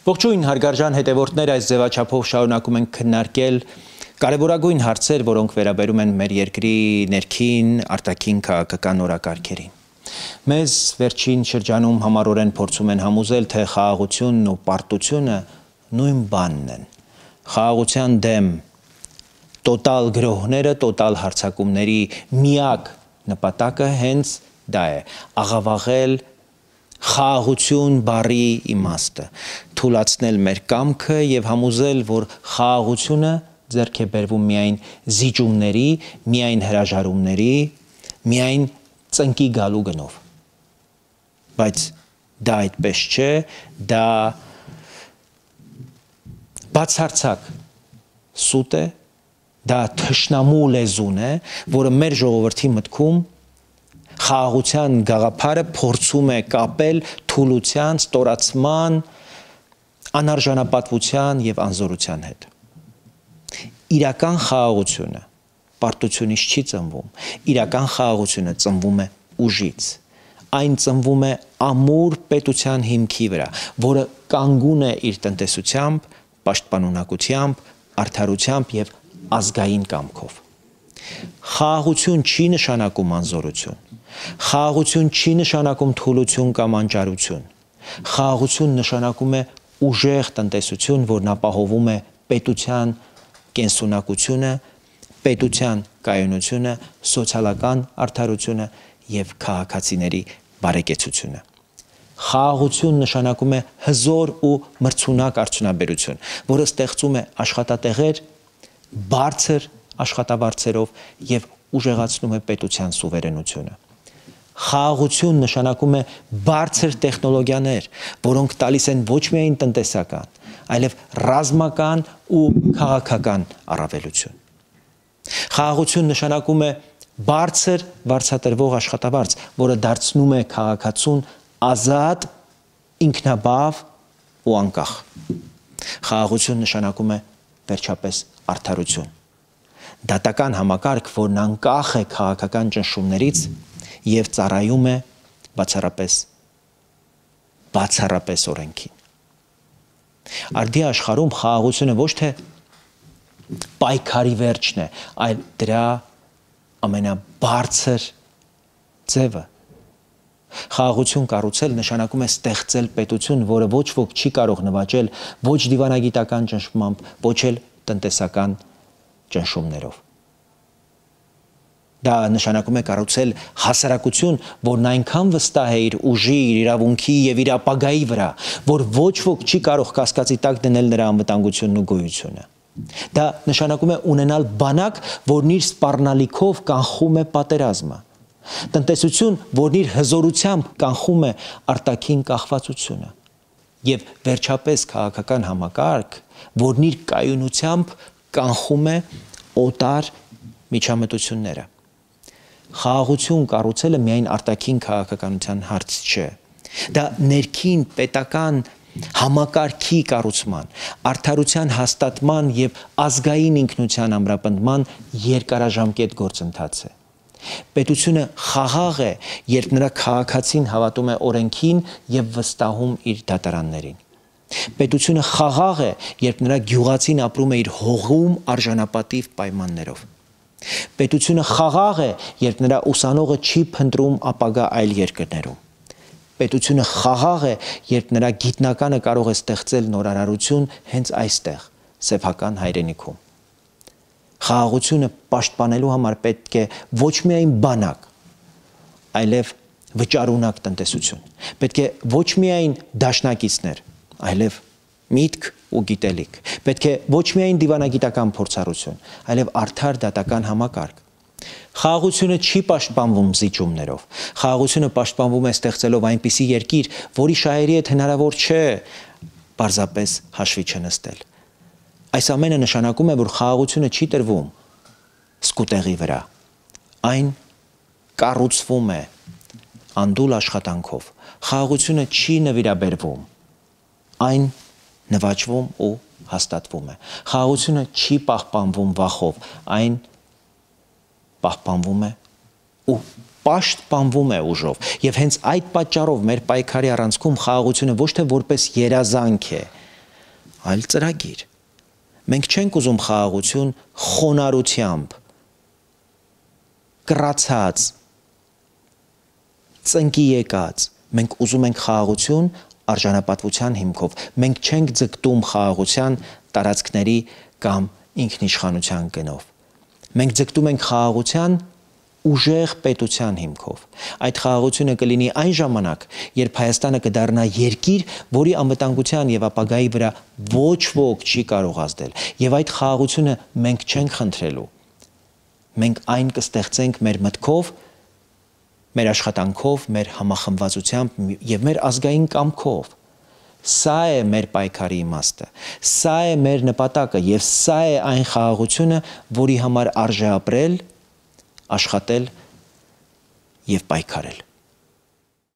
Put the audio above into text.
Ողջույն հարգարժան հետևորդներ, այս ձևաչափով շարունակում ենք քննարկել կարևորագույն հարցեր, որոնք վերաբերում են մեր երկրի ներքին արտաքին քաղաքական օրակարգերին։ Մեզ վերջին շրջանում համառորեն փորձում են համոզել, թե խաղաղությունն ու պարտությունը նույն բանն են։ Խաղաղության դեմ տոտալ գրոհները, տոտալ հարձակումների միակ նպատակը հենց դա է՝ աղավաղել խաղաղություն բառի իմաստը, թուլացնել մեր կամքը եւ համոզել, որ խաղաղությունը ձեռք է բերվում միայն զիջումների, միայն հրաժարումների, միայն ծնկի գալու գնով։ Բայց դա այդպես չէ, դա բացարձակ սուտ է, դա թշնամու լեզուն է, որը մեր ժողովրդի մտքում խաղաղության գաղափարը փորձում է կապել թուլության, ստորացման, անարժանապատվության եւ անզորության հետ։ Իրական խաղաղությունը պարտությունից չի ծնվում, իրական խաղաղությունը ծնվում է ուժից։ Այն ծնվում է ամուր պետության հիմքի վրա, որը կանգուն է իր տնտեսությամբ, պաշտպանունակությամբ, արդարությամբ եւ ազգային կամքով։ Խաղաղություն չի նշանակում անզորություն։ Խաղաղություն չի նշանակում թուլություն կամ անճարություն։ Խաղաղություն նշանակում է ուժեղ տնտեսություն, որն ապահովում է պետության կենսունակությունը, պետության կայունությունը, սոցիալական արդարությունը եւ քաղաքացիների բարեկեցությունը։ Խաղաղություն նշանակում է հզոր ու մրցունակ արդյունաբերություն, որը ստեղծում է աշխատատեղեր բարձր աշխատավարձերով եւ ուժեղացնում է պետության սուվերենությունը։ Խաղաղություն նշանակում է բարձր տեխնոլոգիաներ, որոնք տալիս են ոչ միայն տնտեսական, այլև ռազմական ու քաղաքական առավելություն։ Խաղաղություն նշանակում է բարձր վարձատրվող աշխատավարձ, որը դարձնում է քաղաքացուն ազատ, ինքնաբավ ու անկախ։ Խաղաղություն նշանակում է վերջապես արդարություն։ Դատական համակարգ, որն անկախ է քաղաքական ճնշումներից եւ ծառայում է բացառապես օրենքին։ Արդի աշխարհում խաղաղությունը ոչ թե պայքարի վերջն է, այլ դրա ամենաբարձր ձևը։ Խաղաղություն կառուցել նշանակում է ստեղծել պետություն, որը ոչ ոք չի կարող նվաճել ոչ դիվանագիտական ճնշմամբ, ոչ էլ տնտեսական ճնշումներով։ Դա նշանակում է կառուցել հասարակություն, որն այնքան վստահ է իր ուժի, իր իրավունքի եւ իր ապագայի վրա, որ ոչ ոք չի կարող կասկածի տակ դնել նրա անվտանգությունն ու գոյությունը։ Դա նշանակում է ունենալ բանակ, որն իր սպառնալիքով կանխում է պատերազմը։ Տնտեսություն, որն իր հզորությամբ կանխում է արտաքին կախվածությունը։ Եվ վերջապես քաղաքական համակարգ, որն իր կայունությամբ կանխում է օտար միջամտությունները։ Խաղաղություն կառուցելը միայն արտաքին քաղաքականության հարց չէ։ Դա ներքին պետական համակարգի կառուցման, արդարության հաստատման եւ ազգային ինքնության ամրապնդման երկարաժամկետ գործընթաց է։ Պետությունը խաղաղ է, երբ նրա քաղաքացին հավատում է օրենքին եւ վստահում իր դատարաններին։ Պետությունը խաղաղ է, երբ նրա գյուղացին ապրում է իր հողում արժանապատիվ պայմաններով։ Պետությունը խաղաղ է, երբ նրա ուսանողը չի փնտրում ապագա այլ երկրներում։ Պետությունը խաղաղ է, երբ նրա գիտնականը կարող է ստեղծել նորարարություն հենց այստեղ, սեփական հայրենիքում։ Խաղաղությունը պաշտպանելու համար պետք է ոչ միայն բանակ, այլև վճարունակ տնտեսություն։ Պետք է ոչ միայն դաշնակիցներ, այլև միտք ու գիտելիք։ Պետք է ոչ միայն դիվանագիտական փորձառություն, այլև արդար դատական համակարգ։ Խաղաղությունը չի պաշտպանվում զիջումներով։ Խաղաղությունը պաշտպանվում է ստեղծելով այնպիսի երկիր, որի շահերի հետ հնարավոր չէ պարզապես հաշվի չնստել։ Այս ամենը նշանակում է, որ խաղաղությունը չի տրվում սկուտեղի վրա։ Այն կառուցվում է անդուլ աշխատանքով։ Խաղաղությունը չի նվիրաբերվում։ Այն նվաճվում ու հաստատվում է։ Խաղաղությունը չի պահպանվում վախով, այն պահպանվում է ու պաշտպանվում է ուժով։ Եվ հենց այդ պատճառով մեր պայքարի առանցքում խաղաղությունը ոչ թե որպես երազանք է, այլ ծրագիր։ Մենք չենք ուզում խաղաղություն խոնարհությամբ, կրացած, ծնկի եկած։ Մենք ուզում ենք խաղաղություն արժանապատվության հիմքով։ Մենք չենք ձգտում խաղաղության տարածքների կամ ինքնիշխանության գնով։ Մենք ձգտում ենք խաղաղության ուժեղ պետության հիմքով։ Այդ խաղաղությունը կլինի այն ժամանակ, երբ Հայաստանը կդառնա երկիր, որի անվտանգության եւ ապագայի վրա ոչ ոք չի կարող ազդել։ Եվ այդ խաղաղությունը մենք չենք խնդրելու։ Մենք այն կստեղծենք մեր մտքով, մեր աշխատանքով, մեր համախմբվածությամբ եւ մեր ազգային կամքով։ Սա է մեր պայքարի իմաստը, սա է մեր նպատակը եւ սա է այն խաղաղությունը, որի համար արժե ապրել, աշխատել եւ պայքարել։